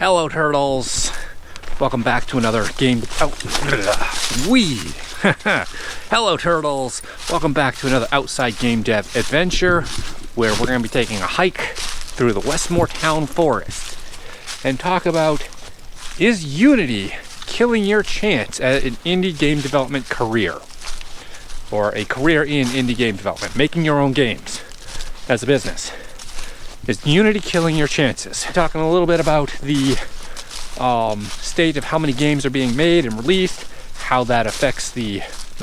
Hello turtles, welcome back to another game. Hello turtles, welcome back to another outside game dev adventure where we're going to be taking a hike through the Westmore Town Forest and talk about, is Unity killing your chance at an indie game development career, or a career in indie game development, making your own games as a business? Is Unity killing your chances? Talking a little bit about the state of how many games are being made and released, how that affects the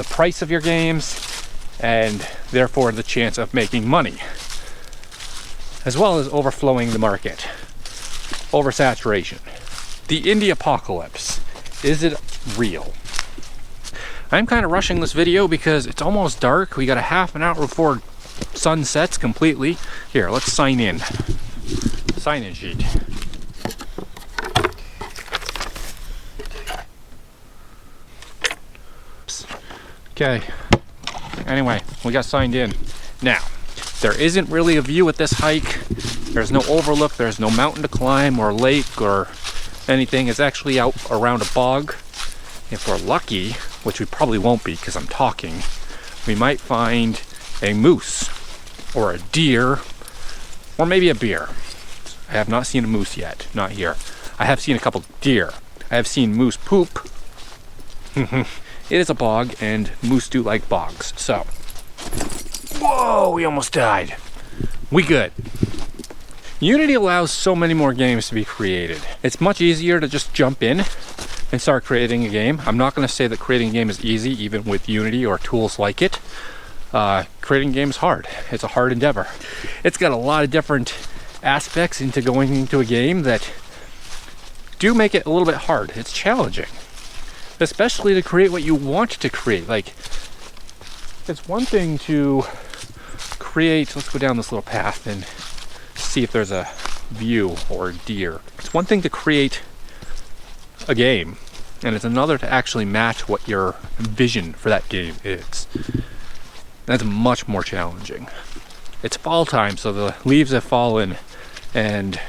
price of your games, and therefore the chance of making money, as well as overflowing the market, oversaturation. The indie apocalypse, is it real? I'm kind of rushing this video because it's almost dark. We got a half an hour before sun sets completely. Here, let's sign in. Sign in sheet. Okay. Anyway, we got signed in. Now, there isn't really a view at this hike. There's no overlook. There's no mountain to climb or lake or anything. It's actually out around a bog. If we're lucky, which we probably won't be because I'm talking, we might find a moose or a deer or maybe a bear. I have not seen a moose yet, not here. I have seen a couple deer. I have seen moose poop. It is a bog and moose do like bogs. So, whoa, we almost died. We good. Unity allows so many more games to be created. It's much easier to just jump in and start creating a game. I'm not going to say that creating a game is easy, even with Unity or tools like it. Creating a game is hard. It's a hard endeavor. It's got a lot of different aspects into going into a game that do make it a little bit hard. It's challenging, especially to create what you want to create. Like, it's one thing to create, let's go down this little path and see if there's a view or a deer. It's one thing to create a game, and it's another to actually match what your vision for that game is. That's much more challenging. It's fall time, so the leaves have fallen, and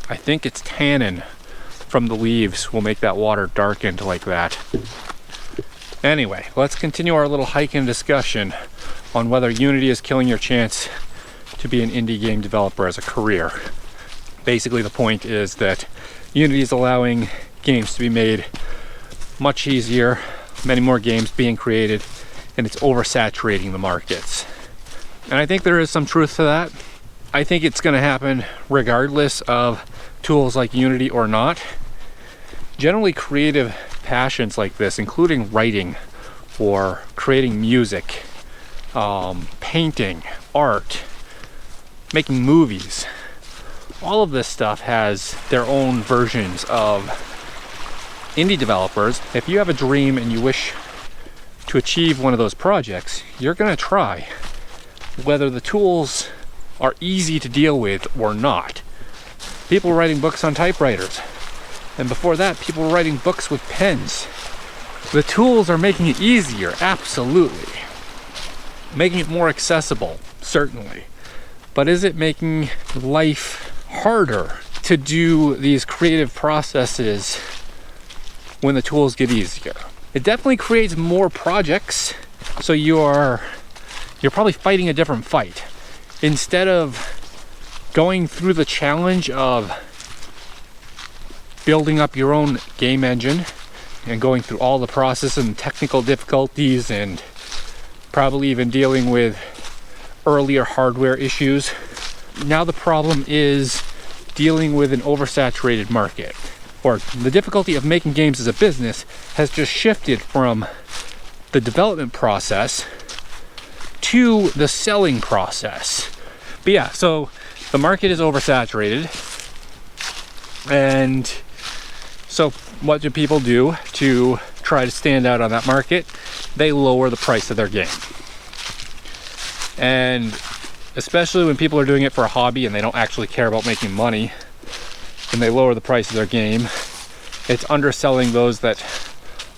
I think it's tannin from the leaves will make that water darkened like that. Anyway, let's continue our little hike and discussion on whether Unity is killing your chance to be an indie game developer as a career. Basically, the point is that Unity is allowing games to be made much easier, many more games being created, and it's oversaturating the markets. And I think there is some truth to that. I think it's going to happen regardless of tools like Unity or not. Generally, creative passions like this, including writing or creating music, painting, art, making movies, all of this stuff has their own versions of indie developers. If you have a dream and you wish to achieve one of those projects, you're going to try, whether the tools are easy to deal with or not. People were writing books on typewriters, and before that, people were writing books with pens. The tools are making it easier, absolutely. Making it more accessible, certainly. But is it making life harder to do these creative processes when the tools get easier? It definitely creates more projects, so you're probably fighting a different fight. Instead of going through the challenge of building up your own game engine and going through all the process and technical difficulties and probably even dealing with earlier hardware issues, now the problem is dealing with an oversaturated market. Or the difficulty of making games as a business has just shifted from the development process to the selling process. But yeah, so the market is oversaturated, and so what do people do to try to stand out on that market? They lower the price of their game. And especially when people are doing it for a hobby and they don't actually care about making money, and they lower the price of their game, it's underselling those that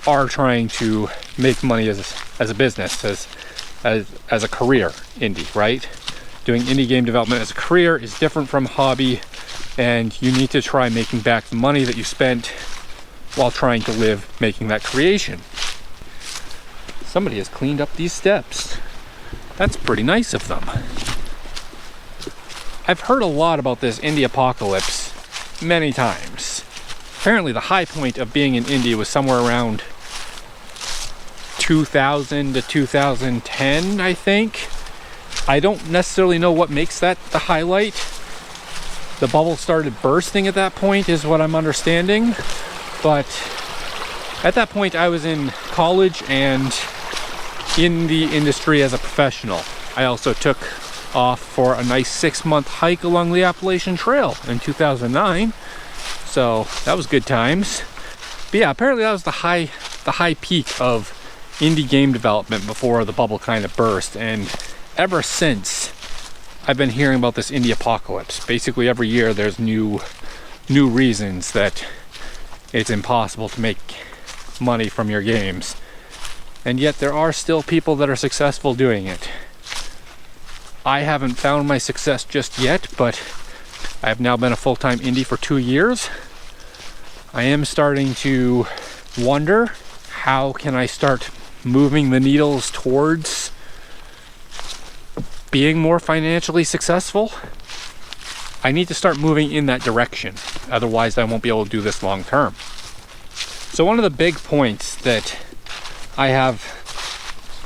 are trying to make money as a business, as a career indie, right? Doing indie game development as a career is different from hobby and you need to try making back the money that you spent while trying to live making that creation. Somebody has cleaned up these steps. That's pretty nice of them. I've heard a lot about this indie apocalypse many times. Apparently the high point of being in indie was somewhere around 2000 to 2010, I think. I don't necessarily know what makes that the highlight. The bubble started bursting at that point is what I'm understanding. But at that point I was in college and in the industry as a professional. I also took off for a nice 6-month hike along the Appalachian Trail in 2009. So that was good times. But yeah, apparently that was the high peak of indie game development before the bubble kind of burst. And ever since, I've been hearing about this indie apocalypse. Basically every year there's new reasons that it's impossible to make money from your games. And yet there are still people that are successful doing it. I haven't found my success just yet, but I have now been a full-time indie for 2 years. I am starting to wonder, how can I start moving the needles towards being more financially successful? I need to start moving in that direction. Otherwise, I won't be able to do this long term. So one of the big points that I have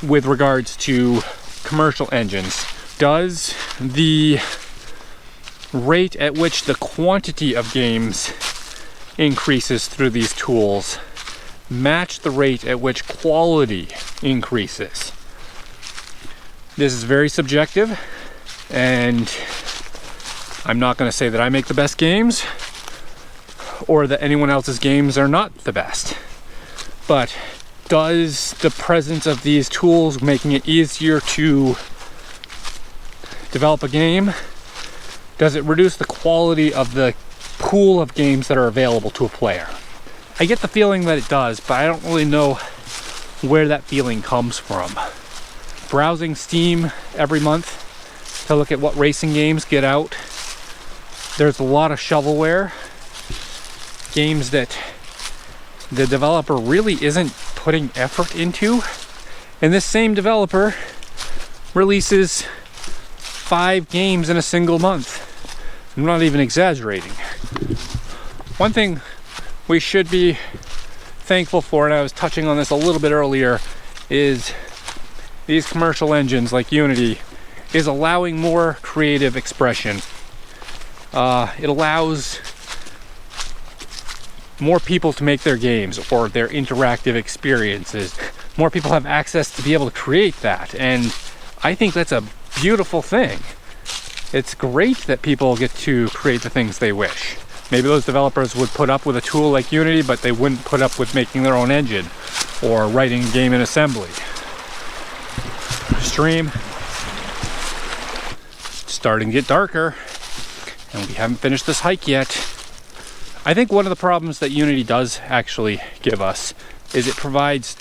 with regards to commercial engines, does the rate at which the quantity of games increases through these tools match the rate at which quality increases? This is very subjective, and I'm not going to say that I make the best games or that anyone else's games are not the best. But does the presence of these tools making it easier to develop a game, does it reduce the quality of the pool of games that are available to a player? I get the feeling that it does, but I don't really know where that feeling comes from. Browsing Steam every month to look at what racing games get out, there's a lot of shovelware, games that the developer really isn't putting effort into, and this same developer releases 5 games in a single month. I'm not even exaggerating. One thing we should be thankful for, and I was touching on this a little bit earlier, is these commercial engines like Unity is allowing more creative expression. It allows more people to make their games or their interactive experiences. More people have access to be able to create that, and I think that's a beautiful thing. It's great that people get to create the things they wish. Maybe those developers would put up with a tool like Unity, but they wouldn't put up with making their own engine or writing a game in assembly. Stream. It's starting to get darker, and we haven't finished this hike yet. I think one of the problems that Unity does actually give us is it provides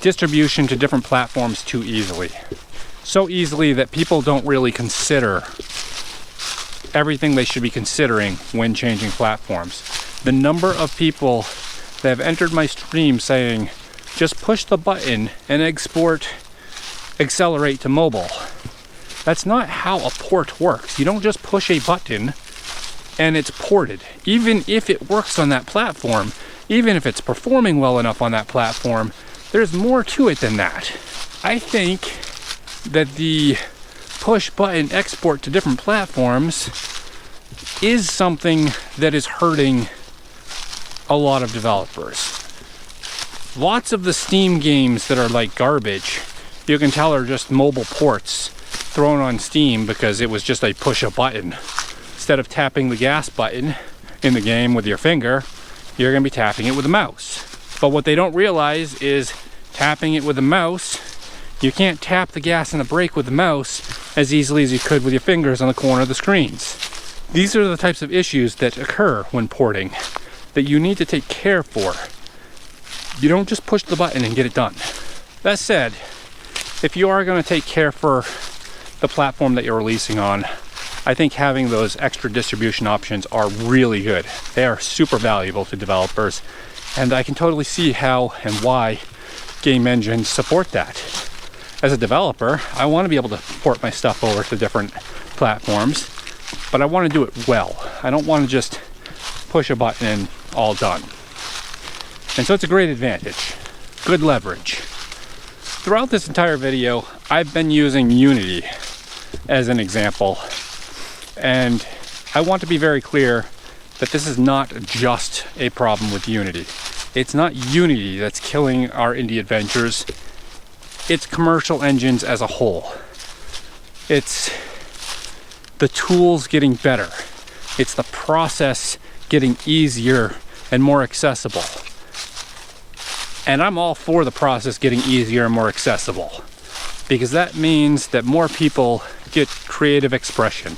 distribution to different platforms too easily. So easily that people don't really consider everything they should be considering when changing platforms. The number of people that have entered my stream saying, just push the button and accelerate to mobile. That's not how a port works. You don't just push a button and it's ported. Even if it works on that platform, even if it's performing well enough on that platform, there's more to it than that. I think that the push button export to different platforms is something that is hurting a lot of developers. Lots of the Steam games that are like garbage, you can tell are just mobile ports thrown on Steam because it was just a push a button. Instead of tapping the gas button in the game with your finger, you're going to be tapping it with a mouse. But what they don't realize is tapping it with a mouse, you can't tap the gas and the brake with the mouse as easily as you could with your fingers on the corner of the screens. These are the types of issues that occur when porting that you need to take care for. You don't just push the button and get it done. That said, if you are going to take care for the platform that you're releasing on, I think having those extra distribution options are really good. They are super valuable to developers, and I can totally see how and why game engines support that. As a developer, I want to be able to port my stuff over to different platforms, but I want to do it well. I don't want to just push a button and all done. And so it's a great advantage. Good leverage. Throughout this entire video, I've been using Unity as an example. And I want to be very clear that this is not just a problem with Unity. It's not Unity that's killing our indie adventures. It's commercial engines as a whole. It's the tools getting better. It's the process getting easier and more accessible. And I'm all for the process getting easier and more accessible, because that means that more people get creative expression.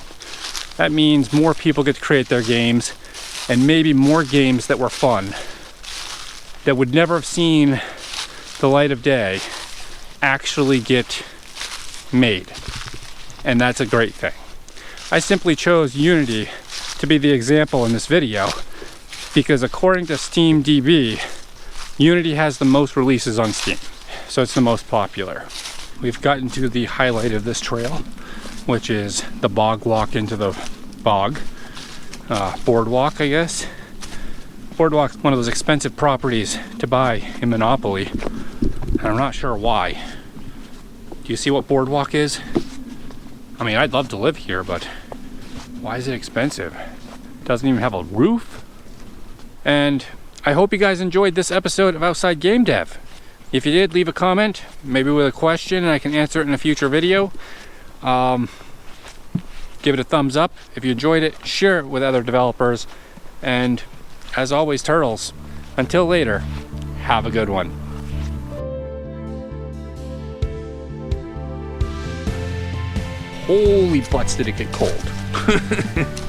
That means more people get to create their games, and maybe more games that were fun, that would never have seen the light of day, actually get made. And that's a great thing. I simply chose Unity to be the example in this video because according to SteamDB, Unity has the most releases on Steam, so it's the most popular. We've gotten to the highlight of this trail, which is the bog walk into the bog. Boardwalk, I guess. Boardwalk's one of those expensive properties to buy in Monopoly, and I'm not sure why. Do you see what Boardwalk is? I mean, I'd love to live here, but why is it expensive? It doesn't even have a roof. And I hope you guys enjoyed this episode of Outside Game Dev. If you did, leave a comment, maybe with a question, and I can answer it in a future video. Give it a thumbs up if you enjoyed it, share it with other developers, and as always, turtles, until later, have a good one. Holy butts, did it get cold.